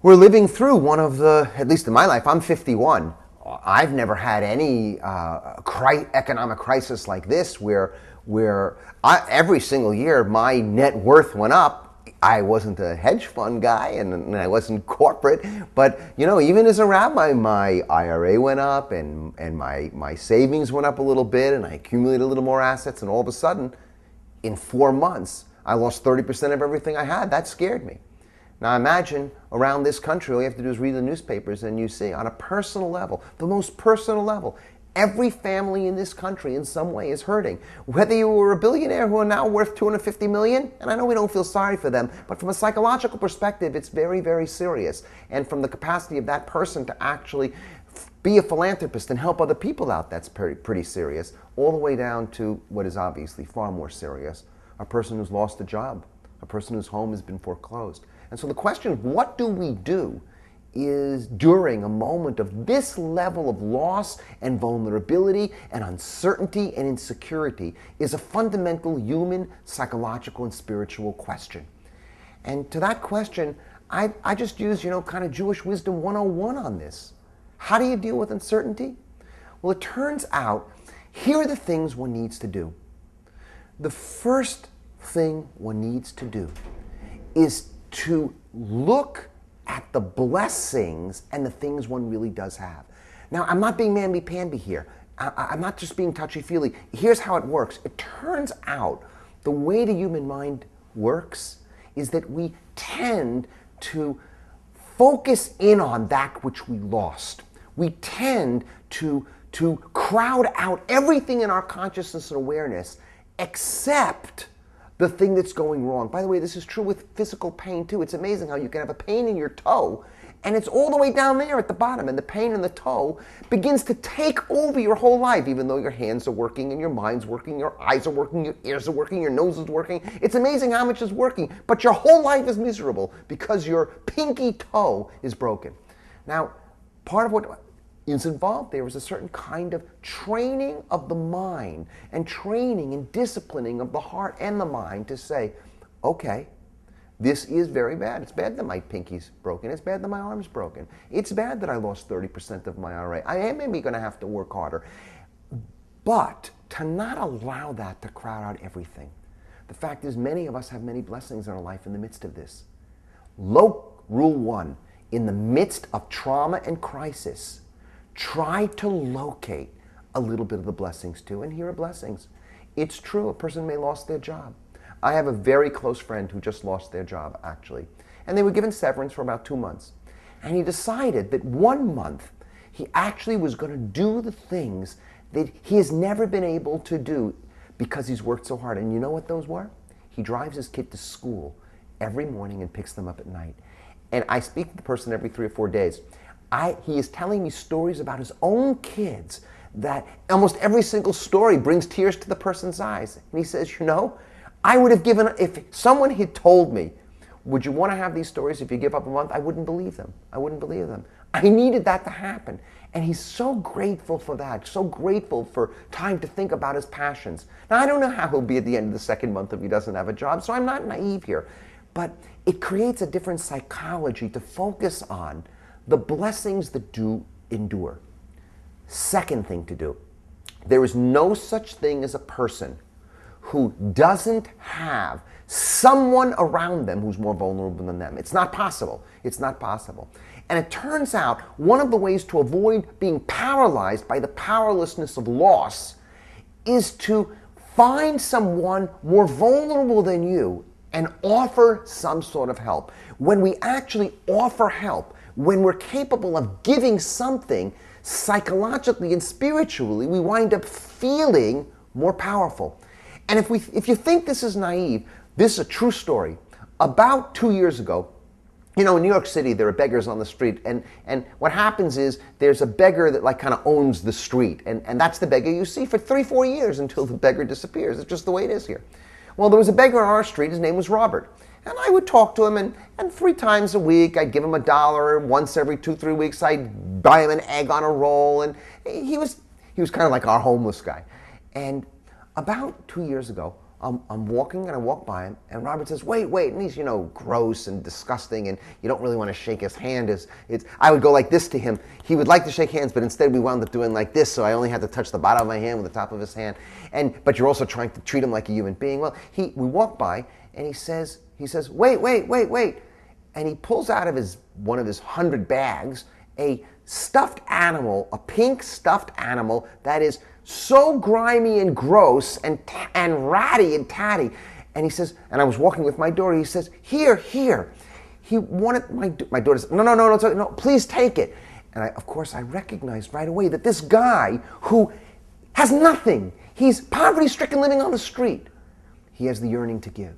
We're living through one of the, at least in my life, I'm 51. I've never had any economic crisis like this where every single year my net worth went up. I wasn't a hedge fund guy and I wasn't corporate, but even as a rabbi, my IRA went up and my savings went up a little bit and I accumulated a little more assets, and all of a sudden, in 4 months, I lost 30% of everything I had. That scared me. Now imagine around this country, all you have to do is read the newspapers and you see on a personal level, the most personal level, every family in this country in some way is hurting. Whether you were a billionaire who are now worth $250 million, and I know we don't feel sorry for them, but from a psychological perspective, it's very, very serious. And from the capacity of that person to actually be a philanthropist and help other people out, that's pretty serious. All the way down to what is obviously far more serious, a person who's lost a job, a person whose home has been foreclosed. And so the question, what do we do, is during a moment of this level of loss and vulnerability and uncertainty and insecurity is a fundamental human, psychological, and spiritual question. And to that question, I just use, kind of Jewish wisdom 101 on this. How do you deal with uncertainty? Well, it turns out, here are the things one needs to do. The first thing one needs to do is to look at the blessings and the things one really does have. Now, I'm not being mamby-pamby here. I'm not just being touchy-feely. Here's how it works. It turns out the way the human mind works is that we tend to focus in on that which we lost. We tend to crowd out everything in our consciousness and awareness except the thing that's going wrong. By the way, this is true with physical pain too. It's amazing how you can have a pain in your toe and it's all the way down there at the bottom, and the pain in the toe begins to take over your whole life, even though your hands are working and your mind's working, your eyes are working, your ears are working, your nose is working. It's amazing how much is working, but your whole life is miserable because your pinky toe is broken. Now, part of what is involved there is a certain kind of training of the mind and training and disciplining of the heart and the mind to say, okay, this is very bad. It's bad that my pinky's broken. It's bad that my arm's broken. It's bad that I lost 30% of my IRA. I am maybe going to have to work harder. But to not allow that to crowd out everything. The fact is, many of us have many blessings in our life in the midst of this. Rule 1, in the midst of trauma and crisis, try to locate a little bit of the blessings too, and here are blessings. It's true, a person may have lost their job. I have a very close friend who just lost their job, actually. And they were given severance for about 2 months. And he decided that 1 month, he actually was going to do the things that he has never been able to do because he's worked so hard. And you know what those were? He drives his kid to school every morning and picks them up at night. And I speak to the person every 3 or 4 days. He is telling me stories about his own kids that almost every single story brings tears to the person's eyes. And he says, I would have given, if someone had told me, would you want to have these stories if you give up a month? I wouldn't believe them. I wouldn't believe them. I needed that to happen. And he's so grateful for that, so grateful for time to think about his passions. Now, I don't know how he'll be at the end of the 2nd month if he doesn't have a job, so I'm not naive here. But it creates a different psychology to focus on the blessings that do endure. Second thing to do, there is no such thing as a person who doesn't have someone around them who's more vulnerable than them. It's not possible. It's not possible. And it turns out one of the ways to avoid being paralyzed by the powerlessness of loss is to find someone more vulnerable than you and offer some sort of help. When we actually offer help, when we're capable of giving something psychologically and spiritually, we wind up feeling more powerful. And if you think this is naive, this is a true story. About 2 years ago, in New York City, there are beggars on the street, and what happens is there's a beggar that kind of owns the street, and that's the beggar you see for 3-4 years until the beggar disappears. It's just the way it is here. Well, there was a beggar on our street. His name was Robert. And I would talk to him, and 3 times a week, I'd give him $1. Once every 2-3 weeks, I'd buy him an egg on a roll. And he was kind of like our homeless guy. And about 2 years ago, I'm walking and I walk by him, and Robert says, wait, and he's, gross and disgusting, and you don't really want to shake his hand. I would go like this to him. He would like to shake hands, but instead we wound up doing like this, so I only had to touch the bottom of my hand with the top of his hand. But you're also trying to treat him like a human being. Well, we walk by, and he says, wait. And he pulls out of one of his 100 bags a stuffed animal, a pink stuffed animal that is so grimy and gross and ratty and tatty. And he says, and I was walking with my daughter, he says, here. He wanted my daughter said, no, please take it. And of course I recognized right away that this guy who has nothing, he's poverty-stricken living on the street, he has the yearning to give.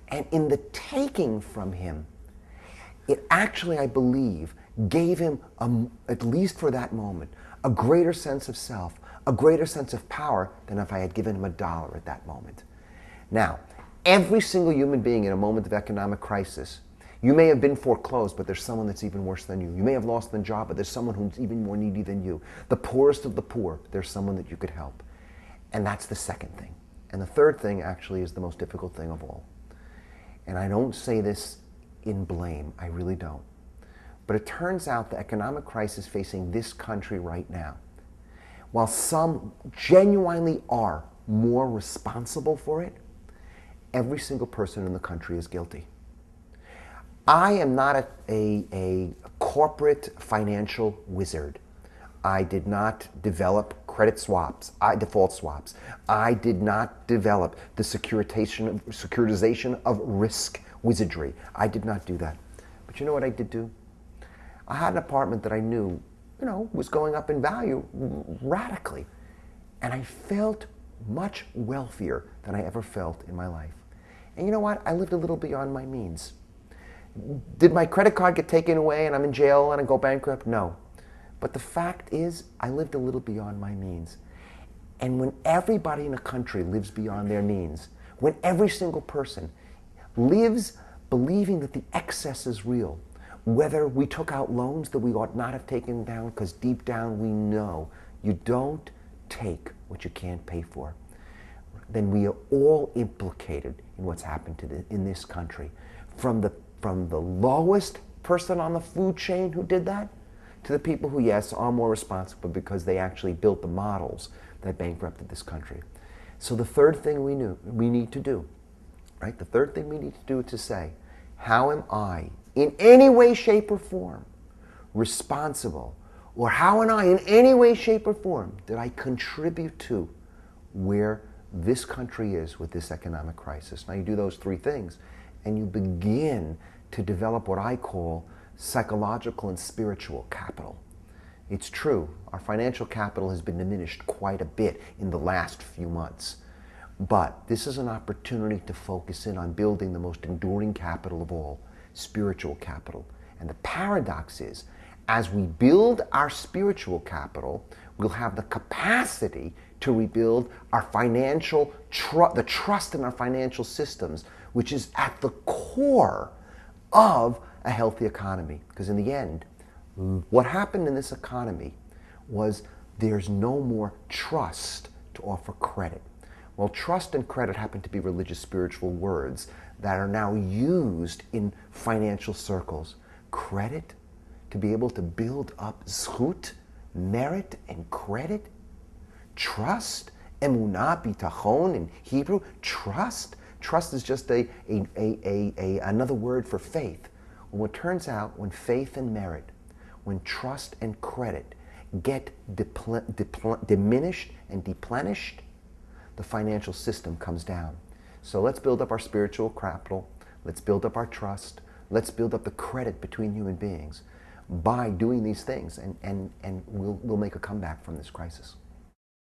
And in the taking from him, it actually, I believe, gave him, at least for that moment, a greater sense of self, a greater sense of power than if I had given him $1 at that moment. Now, every single human being in a moment of economic crisis, you may have been foreclosed, but there's someone that's even worse than you. You may have lost a job, but there's someone who's even more needy than you. The poorest of the poor, there's someone that you could help. And that's the second thing. And the third thing actually is the most difficult thing of all. And I don't say this in blame, I really don't. But it turns out the economic crisis facing this country right now, while some genuinely are more responsible for it, every single person in the country is guilty. I am not a corporate financial wizard. I did not develop credit swaps, default swaps. I did not develop the securitization of risk wizardry. I did not do that. But you know what I did do? I had an apartment that I knew, was going up in value radically. And I felt much wealthier than I ever felt in my life. And you know what? I lived a little beyond my means. Did my credit card get taken away and I'm in jail and I go bankrupt? No. But the fact is, I lived a little beyond my means. And when everybody in a country lives beyond their means, when every single person lives believing that the excess is real, whether we took out loans that we ought not have taken down, because deep down we know you don't take what you can't pay for, then we are all implicated in what's happened in this country. From the lowest person on the food chain who did that, to the people who, yes, are more responsible because they actually built the models that bankrupted this country. So the third thing we need to do, right? The third thing we need to do is to say, how am I, in any way, shape, or form, responsible? Or how am I, in any way, shape, or form, did I contribute to where this country is with this economic crisis? Now you do those three things, and you begin to develop what I call psychological and spiritual capital. It's true, our financial capital has been diminished quite a bit in the last few months. But this is an opportunity to focus in on building the most enduring capital of all, spiritual capital. And the paradox is, as we build our spiritual capital, we'll have the capacity to rebuild our financial the trust in our financial systems, which is at the core of a healthy economy. Because in the end, what happened in this economy was there's no more trust to offer credit. Well, trust and credit happen to be religious spiritual words that are now used in financial circles. Credit, to be able to build up zchut, merit and credit. Trust, emunah, bitachon in Hebrew. Trust is just another word for faith. Well, it turns out when faith and merit, when trust and credit get diminished and deplenished, the financial system comes down. So let's build up our spiritual capital. Let's build up our trust. Let's build up the credit between human beings by doing these things, and we'll make a comeback from this crisis.